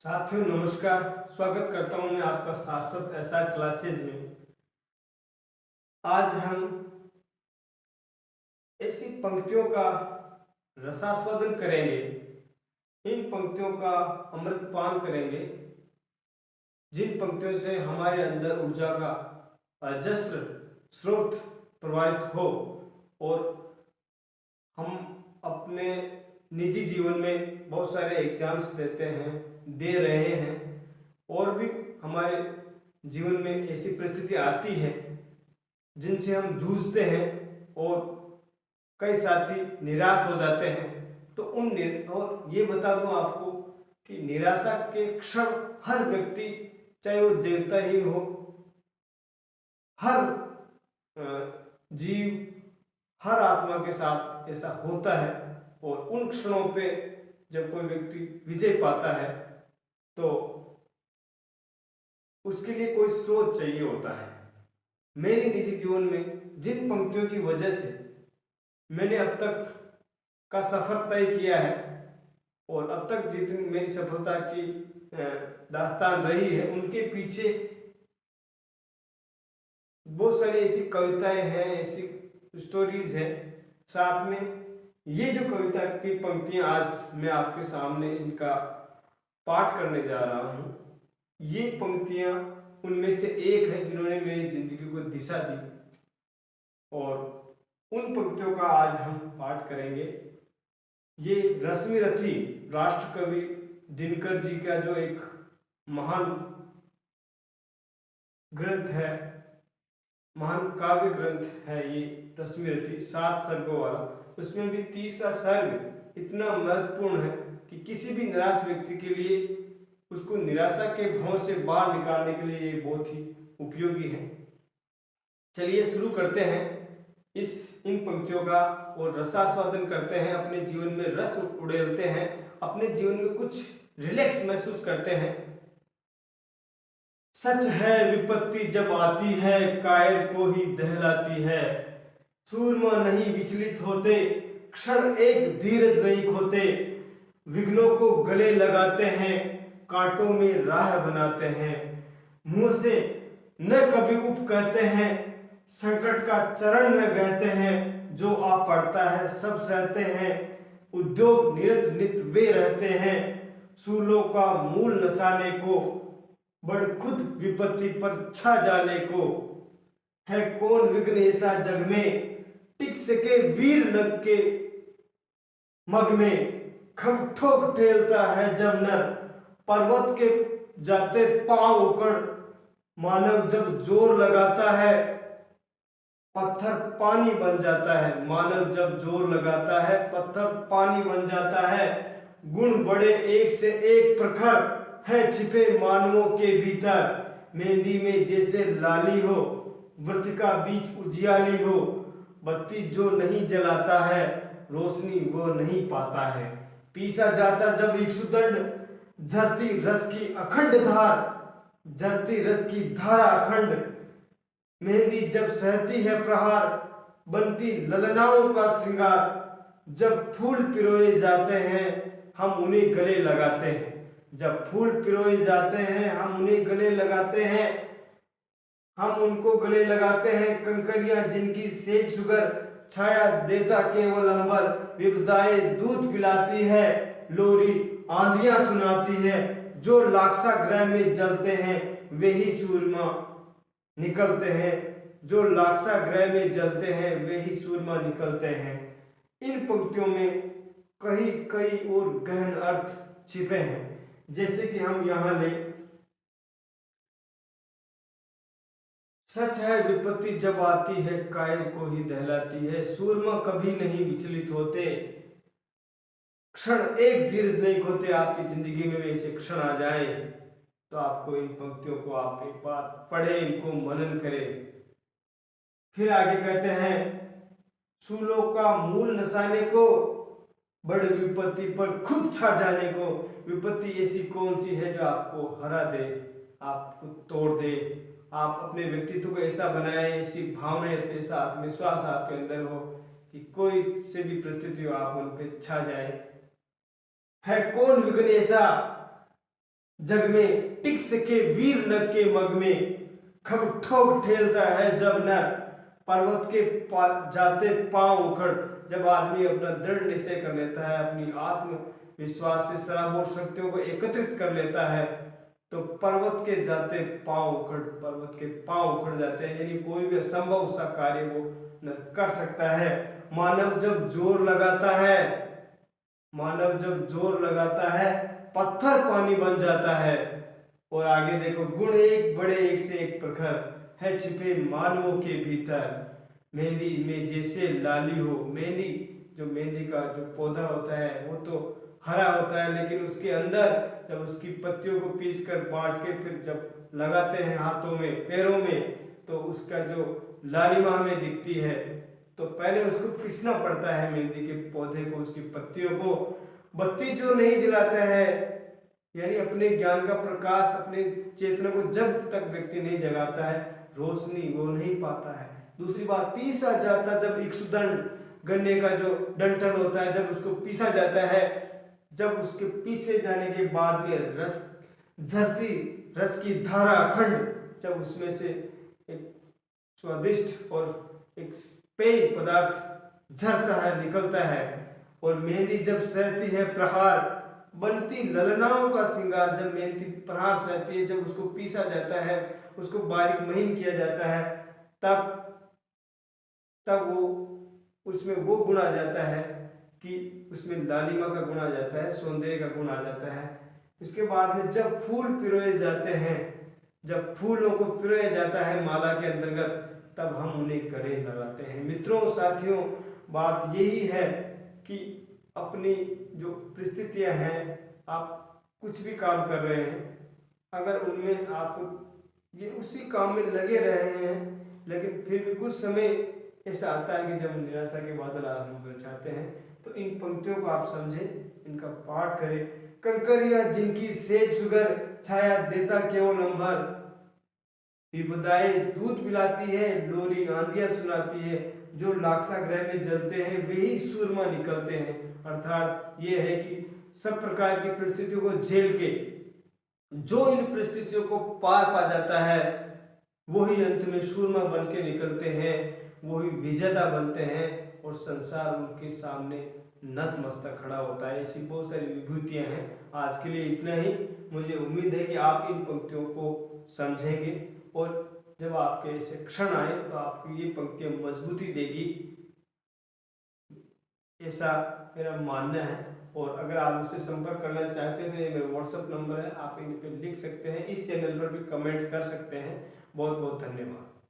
साथियों नमस्कार। स्वागत करता हूं मैं आपका शाश्वत एसआर क्लासेज में। आज हम ऐसी पंक्तियों का रसास्वादन करेंगे, इन पंक्तियों का अमृतपान करेंगे जिन पंक्तियों से हमारे अंदर ऊर्जा का अजस्र स्रोत प्रवाहित हो और हम अपने निजी जीवन में बहुत सारे एग्जाम्स देते हैं, दे रहे हैं और भी हमारे जीवन में ऐसी परिस्थिति आती है जिनसे हम जूझते हैं और कई साथी निराश हो जाते हैं। तो और ये बता दूं आपको कि निराशा के क्षण हर व्यक्ति, चाहे वो देवता ही हो, हर जीव, हर आत्मा के साथ ऐसा होता है। और उन क्षणों पे जब कोई व्यक्ति विजय पाता है तो उसके लिए कोई स्रोत चाहिए होता है। मेरे निजी जीवन में जिन पंक्तियों की वजह से मैंने अब तक का सफर तय किया है और अब तक जितनी मेरी सफलता की दास्तान रही है, उनके पीछे बहुत सारी ऐसी कविताएं हैं, ऐसी स्टोरीज हैं। साथ में ये जो कविता की पंक्तियां आज मैं आपके सामने इनका पाठ करने जा रहा हूँ, ये पंक्तियां उनमें से एक है जिन्होंने मेरी जिंदगी को दिशा दी और उन पंक्तियों का आज हम पाठ करेंगे। ये रश्मि रथी राष्ट्र कवि दिनकर जी का जो एक महान ग्रंथ है, महान काव्य ग्रंथ है ये रश्मि रथी, 7 सर्गों वाला। उसमें भी तीसरा सर्ग इतना महत्वपूर्ण है कि किसी भी निराश व्यक्ति के लिए उसको निराशा के भाव से बाहर निकालने के लिए ये बहुत ही उपयोगी है। चलिए शुरू करते हैं इन पंक्तियों का और रसास्वादन करते हैं, अपने जीवन में रस उड़ेलते हैं, अपने जीवन में कुछ रिलैक्स महसूस करते हैं। सच है विपत्ति जब आती है कायर को ही दहलाती है, सूरमा नहीं विचलित होते क्षण एक धीरज नहीं खोते, विघ्नों को गले लगाते हैं कांटों में राह बनाते हैं, मुंह से न कभी उप कहते हैं संकट का चरण न गहते हैं, जो आ पड़ता है सब सहते हैं उद्योग निरत नित वे रहते हैं, सूलों का मूल नसाने को बड़ खुद विपत्ति पर छा जाने को, है कौन विघ्न ऐसा जग में टिक सके वीर नग के मग में, खम ठोक ठेलता है जब नर पर्वत के जाते पांव उकड़, मानव जब जोर लगाता है पत्थर पानी बन जाता है, मानव जब जोर लगाता है पत्थर पानी बन जाता है, गुण बड़े एक से एक प्रखर है छिपे मानवों के भीतर, मेहंदी में जैसे लाली हो व्रत का बीच उजियाली हो, बत्ती जो नहीं जलाता है रोशनी वो नहीं पाता है, पीसा जाता जब इक्षुदंड झरती रस की अखंड धार, झरती रस की धारा अखंड, मेहंदी जब सहती है प्रहार बनती ललनाओं का श्रृंगार, जब फूल पिरोए जाते हैं हम उन्हें गले लगाते हैं, जब फूल पिरोए जाते हैं हम उन्हें गले लगाते हैं, हम उनको गले लगाते हैं कंकरियां जिनकी सेज सुगर छाया देता केवल अंबर, विपदाएं दूध पिलाती है लोरी आंधियां सुनाती है, जो लाक्षा ग्रह में जलते हैं वे ही सूरमा निकलते हैं, जो लाक्षा ग्रह में जलते हैं वे ही सूरमा निकलते हैं। इन पंक्तियों में कई कई और गहन अर्थ छिपे हैं, जैसे कि हम यहां ले, सच है विपत्ति जब आती है कायर को ही दहलाती है, सूरमा कभी नहीं विचलित होते क्षण एक धीरज नहीं खोते। आपकी जिंदगी में ऐसे क्षण आ जाए तो आपको इन पंक्तियों को आप एक बार पढ़े, इनको मनन करें। फिर आगे कहते हैं सूलों का मूल नसाने को बड़ विपत्ति पर खुद छा जाने को, विपत्ति ऐसी कौन सी है जो आपको हरा दे, आपको तोड़ दे, आप अपने व्यक्तित्व को ऐसा बनाए, ऐसी भावना, ऐसा आत्मविश्वास आपके अंदर हो कि कोई से भी परिस्थिति हो आप उन पर छा जाए। है कौन विघ्न ऐसा जग में टिक सके वीर नग के मग में, खब ठोक ठेलता है जब नर पर्वत के जाते पांव उखड़। जब आदमी अपना दृढ़ निश्चय कर लेता है, अपनी आत्मविश्वास से सराबोर शक्तियों को एकत्रित कर लेता है, तो पर्वत के जाते पांव उखड़, पर्वत के पांव उखड़ जाते हैं, यानी कोई भी असंभव सा कार्य वो न कर सकता है। मानव जब जोर लगाता है, मानव जब जोर लगाता है, पत्थर पानी बन जाता है। और आगे देखो, गुण एक बड़े एक से एक प्रखर है छिपे मानवों के भीतर। मेहंदी में जैसे लाली हो, मेहंदी जो मेहंदी का जो पौधा होता है वो तो हरा होता है, लेकिन उसके अंदर जब उसकी पत्तियों को पीस कर बांट के फिर जब लगाते हैं हाथों में पैरों में, तो उसका जो लालिमा हमें दिखती है। तो पहले उसको पीसना पड़ता है मेहंदी के पौधे को, उसकी पत्तियों को। बत्ती जो नहीं जलाता है, यानी अपने ज्ञान का प्रकाश, अपने चेतना को जब तक व्यक्ति नहीं जगाता है, रोशनी वो नहीं पाता है। दूसरी बात, पीसा जाता जब इक्षुदंड, गन्ने का जो डंठल होता है, जब उसको पीसा जाता है, जब उसके पीसे जाने के बाद में रस झरती, रस की धारा अखंड, जब उसमें से एक स्वादिष्ट और एक पेय पदार्थ झरता है, निकलता है। और मेहंदी जब सहती है प्रहार, बनती ललनाओं का श्रृंगार, जब मेहंदी प्रहार सहती है, जब उसको पीसा जाता है, उसको बारीक महीन किया जाता है, तब वो उसमें वो गुण आ जाता है कि उसमें लालिमा का गुण आ जाता है, सौंदर्य का गुण आ जाता है। उसके बाद में जब फूल पिरोए जाते हैं, जब फूलों को पिरोया जाता है माला के अंतर्गत, तब हम उन्हें गले लगाते हैं। मित्रों, साथियों, बात यही है कि अपनी जो परिस्थितियां हैं, आप कुछ भी काम कर रहे हैं, अगर उनमें आपको ये उसी काम में लगे रहे हैं, लेकिन फिर भी कुछ समय ऐसा आता है कि जब निराशा के बादल आने चाहते हैं, तो इन पंक्तियों को आप समझें, इनका पाठ करें। कंकरियां जिनकी सेज सुगर, छाया देता केवल अंबर, विपदाएं दूध पिलाती है, लोरी आंधियां सुनाती है, जो लाक्षा ग्रह में जलते हैं वही सूरमा निकलते हैं। अर्थात ये है कि सब प्रकार की परिस्थितियों को झेल के जो इन परिस्थितियों को पार पा जाता है, वही अंत में सूरमा बन के निकलते हैं, वही विजेता बनते हैं, और संसार उनके सामने नतमस्तक खड़ा होता है। ऐसी बहुत सारी विभूतियां हैं। आज के लिए इतना ही। मुझे उम्मीद है कि आप इन पंक्तियों को समझेंगे, और जब आपके ऐसे क्षण आए तो आपको ये पंक्तियां मजबूती देगी, ऐसा मेरा मानना है। और अगर आप मुझसे संपर्क करना चाहते हैं तो ये मेरा व्हाट्सएप नंबर है, आप इन पे लिख सकते हैं, इस चैनल पर भी कमेंट्स कर सकते हैं। बहुत बहुत धन्यवाद।